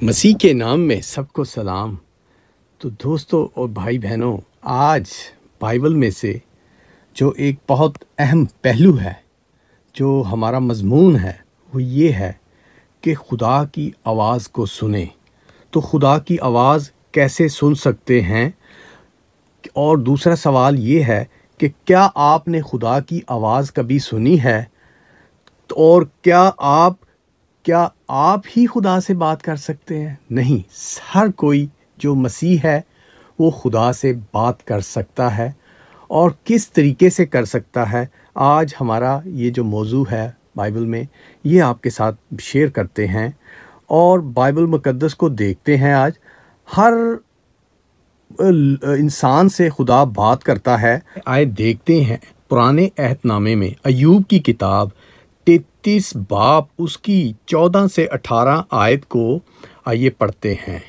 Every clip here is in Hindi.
मसीह के नाम में सबको सलाम। तो दोस्तों और भाई बहनों, आज बाइबल में से जो एक बहुत अहम पहलू है, जो हमारा मज़मून है, वो ये है कि खुदा की आवाज़ को सुने। तो खुदा की आवाज़ कैसे सुन सकते हैं? और दूसरा सवाल ये है कि क्या आपने खुदा की आवाज़ कभी सुनी है? और क्या आप ही खुदा से बात कर सकते हैं? नहीं, हर कोई जो मसीह है वो खुदा से बात कर सकता है। और किस तरीके से कर सकता है, आज हमारा ये जो मौजू है बाइबल में, ये आपके साथ शेयर करते हैं। और बाइबल मुकद्दस को देखते हैं। आज हर इंसान से खुदा बात करता है। आए देखते हैं पुराने अहदनामे में अय्यूब की किताब 33 बाब उसकी 14 से 18 आयत को आइए पढ़ते हैं।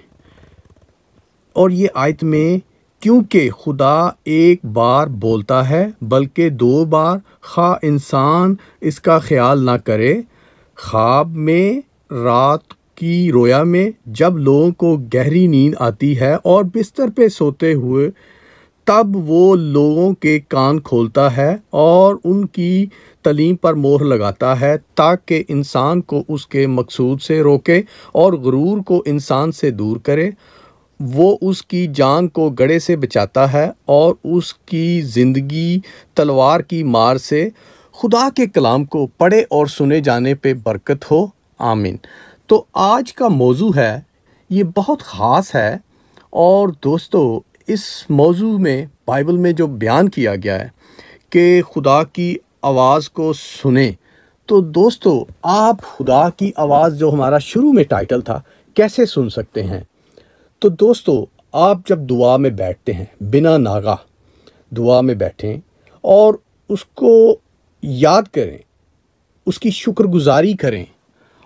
और ये आयत में, क्योंकि खुदा एक बार बोलता है बल्कि 2 बार, खा इंसान इसका ख्याल ना करे। ख्वाब में, रात की रोया में, जब लोगों को गहरी नींद आती है और बिस्तर पे सोते हुए, तब वो लोगों के कान खोलता है और उनकी तलीम पर मोहर लगाता है, ताकि इंसान को उसके मकसूद से रोके और गुरूर को इंसान से दूर करे। वो उसकी जान को गड़े से बचाता है और उसकी ज़िंदगी तलवार की मार से। खुदा के कलाम को पढ़े और सुने जाने पे बरकत हो, आमीन। तो आज का मौजू है, ये बहुत ख़ास है। और दोस्तों, इस मौजू में बाइबल में जो बयान किया गया है कि खुदा की आवाज़ को सुने, तो दोस्तों आप खुदा की आवाज़, जो हमारा शुरू में टाइटल था, कैसे सुन सकते हैं? तो दोस्तों, आप जब दुआ में बैठते हैं, बिना नागा दुआ में बैठें और उसको याद करें, उसकी शुक्रगुजारी करें।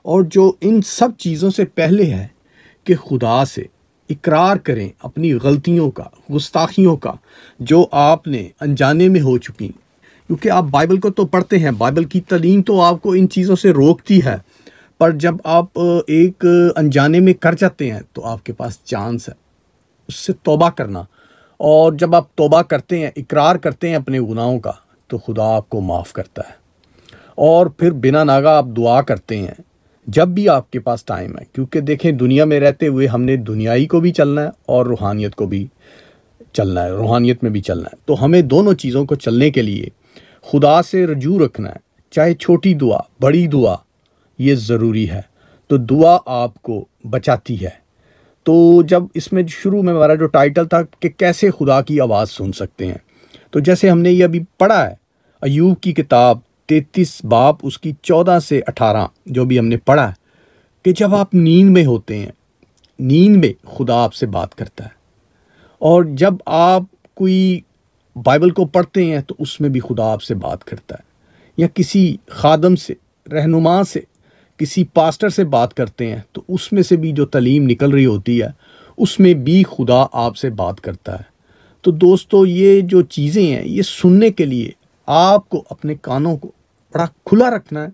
और जो इन सब चीज़ों से पहले है कि खुदा से इकरार करें अपनी गलतियों का, गुस्ताखियों का, जो आपने अनजाने में हो चुकी। क्योंकि आप बाइबल को तो पढ़ते हैं, बाइबल की तालीम तो आपको इन चीज़ों से रोकती है, पर जब आप एक अनजाने में कर जाते हैं तो आपके पास चांस है उससे तौबा करना। और जब आप तौबा करते हैं, इकरार करते हैं अपने गुनाहों का, तो खुदा आपको माफ़ करता है। और फिर बिना नागा आप दुआ करते हैं जब भी आपके पास टाइम है। क्योंकि देखें, दुनिया में रहते हुए हमने दुनियाई को भी चलना है और रूहानियत को भी चलना है, रूहानियत में भी चलना है। तो हमें दोनों चीज़ों को चलने के लिए खुदा से रजू रखना है। चाहे छोटी दुआ, बड़ी दुआ, ये ज़रूरी है। तो दुआ आपको बचाती है। तो जब इसमें शुरू में हमारा जो टाइटल था कि कैसे खुदा की आवाज़ सुन सकते हैं, तो जैसे हमने ये अभी पढ़ा है, अय्यूब की किताब 33 बाब उसकी 14 से 18 जो भी हमने पढ़ा है, कि जब आप नींद में होते हैं, नींद में खुदा आपसे बात करता है। और जब आप कोई बाइबल को पढ़ते हैं तो उसमें भी खुदा आपसे बात करता है। या किसी खादम से, रहनुमा से, किसी पास्टर से बात करते हैं तो उसमें से भी जो तालीम निकल रही होती है, उसमें भी खुदा आपसे बात करता है। तो दोस्तों, ये जो चीज़ें हैं, ये सुनने के लिए आपको अपने कानों को बड़ा खुला रखना है।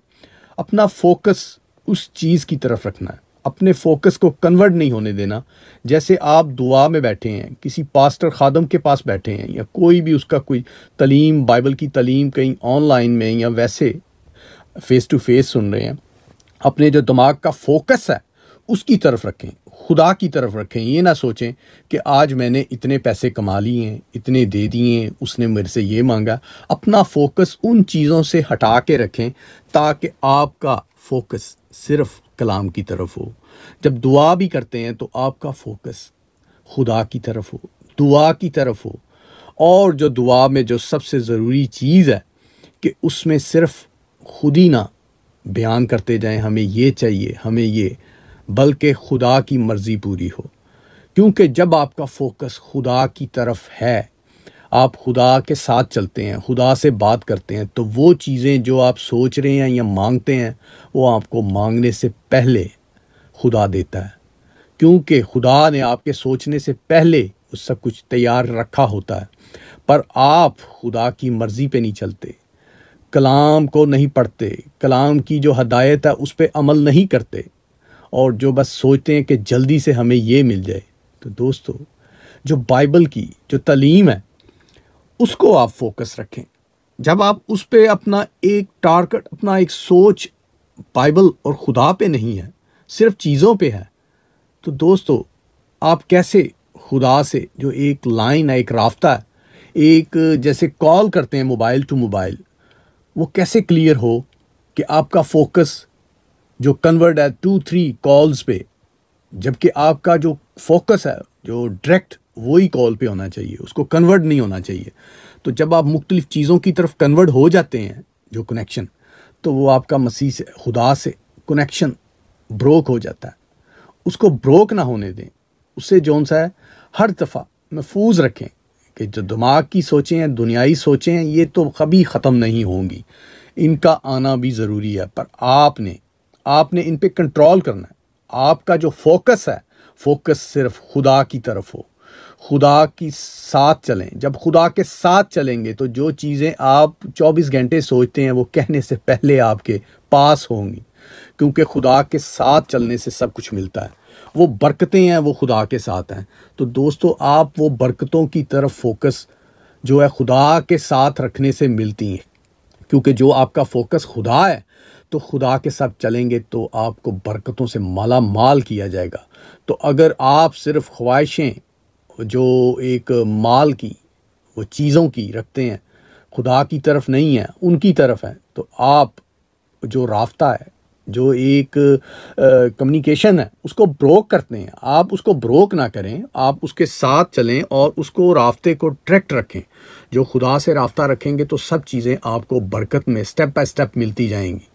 अपना फोकस उस चीज़ की तरफ रखना है, अपने फोकस को कन्वर्ट नहीं होने देना। जैसे आप दुआ में बैठे हैं, किसी पास्टर खादम के पास बैठे हैं, या कोई भी उसका कोई तालीम, बाइबल की तालीम कहीं ऑनलाइन में या वैसे फेस टू फेस सुन रहे हैं, अपने जो दिमाग का फोकस है उसकी तरफ रखें, खुदा की तरफ रखें। ये ना सोचें कि आज मैंने इतने पैसे कमा लिए हैं, इतने दे दिए हैं, उसने मेरे से ये मांगा। अपना फोकस उन चीज़ों से हटा के रखें, ताकि आपका फोकस सिर्फ कलाम की तरफ हो। जब दुआ भी करते हैं तो आपका फोकस खुदा की तरफ हो, दुआ की तरफ हो। और जो दुआ में जो सबसे ज़रूरी चीज़ है कि उसमें सिर्फ खुद ही ना बयान करते जाएं, हमें ये चाहिए, हमें ये, बल्कि खुदा की मर्ज़ी पूरी हो। क्योंकि जब आपका फोकस खुदा की तरफ है, आप खुदा के साथ चलते हैं, खुदा से बात करते हैं, तो वो चीज़ें जो आप सोच रहे हैं या मांगते हैं, वो आपको मांगने से पहले खुदा देता है। क्योंकि खुदा ने आपके सोचने से पहले वो सब कुछ तैयार रखा होता है। पर आप खुदा की मर्ज़ी पे नहीं चलते, कलाम को नहीं पढ़ते, कलाम की जो हदायत है उस पर अमल नहीं करते, और जो बस सोचते हैं कि जल्दी से हमें ये मिल जाए। तो दोस्तों, जो बाइबल की जो तालीम है उसको आप फोकस रखें। जब आप उस पे अपना एक टारगेट, अपना एक सोच बाइबल और खुदा पे नहीं है, सिर्फ चीज़ों पे है, तो दोस्तों आप कैसे खुदा से जो एक लाइन है, एक रास्ता है, एक जैसे कॉल करते हैं मोबाइल टू मोबाइल, वो कैसे क्लियर हो कि आपका फोकस जो कन्वर्ट है 2-3 कॉल्स पे, जबकि आपका जो फोकस है जो डायरेक्ट वही कॉल पे होना चाहिए, उसको कन्वर्ट नहीं होना चाहिए। तो जब आप मुख्तलिफ चीज़ों की तरफ कन्वर्ट हो जाते हैं जो कनेक्शन, तो वो आपका मसीह से, खुदा से कनेक्शन ब्रोक हो जाता है। उसको ब्रोक ना होने दें। उससे जौन सा है हर दफ़ा महफूज रखें कि जो दिमाग की सोचें हैं, दुनियाई सोचें हैं, ये तो कभी ख़त्म नहीं होंगी, इनका आना भी ज़रूरी है, पर आपने इन पे कंट्रोल करना है। आपका जो फोकस है, फोकस सिर्फ खुदा की तरफ हो, खुदा के साथ चलें। जब खुदा के साथ चलेंगे तो जो चीज़ें आप 24 घंटे सोचते हैं वो कहने से पहले आपके पास होंगी, क्योंकि खुदा के साथ चलने से सब कुछ मिलता है। वो बरकतें हैं, वो खुदा के साथ हैं। तो दोस्तों, आप वो बरकतों की तरफ फोकस जो है खुदा के साथ रखने से मिलती हैं, क्योंकि जो आपका फोकस खुदा है, तो खुदा के साथ चलेंगे तो आपको बरकतों से माला माल किया जाएगा। तो अगर आप सिर्फ ख्वाहिशें जो एक माल की, वो चीज़ों की रखते हैं, खुदा की तरफ नहीं है, उनकी तरफ है, तो आप जो रास्ता है, जो एक कम्युनिकेशन है, उसको ब्रोक करते हैं। आप उसको ब्रोक ना करें, आप उसके साथ चलें और उसको रास्ते को डायरेक्ट रखें। जो खुदा से रास्ता रखेंगे तो सब चीज़ें आपको बरकत में स्टेप बाय स्टेप मिलती जाएंगी।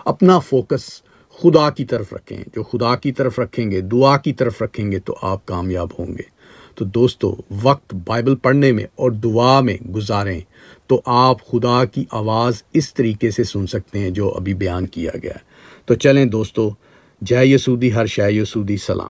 अपना फोकस खुदा की तरफ रखें। जो खुदा की तरफ रखेंगे, दुआ की तरफ रखेंगे, तो आप कामयाब होंगे। तो दोस्तों, वक्त बाइबल पढ़ने में और दुआ में गुजारें तो आप खुदा की आवाज़ इस तरीके से सुन सकते हैं जो अभी बयान किया गया है। तो चलें दोस्तों, जय यसूदी, हर शय यसूदी, सलाम।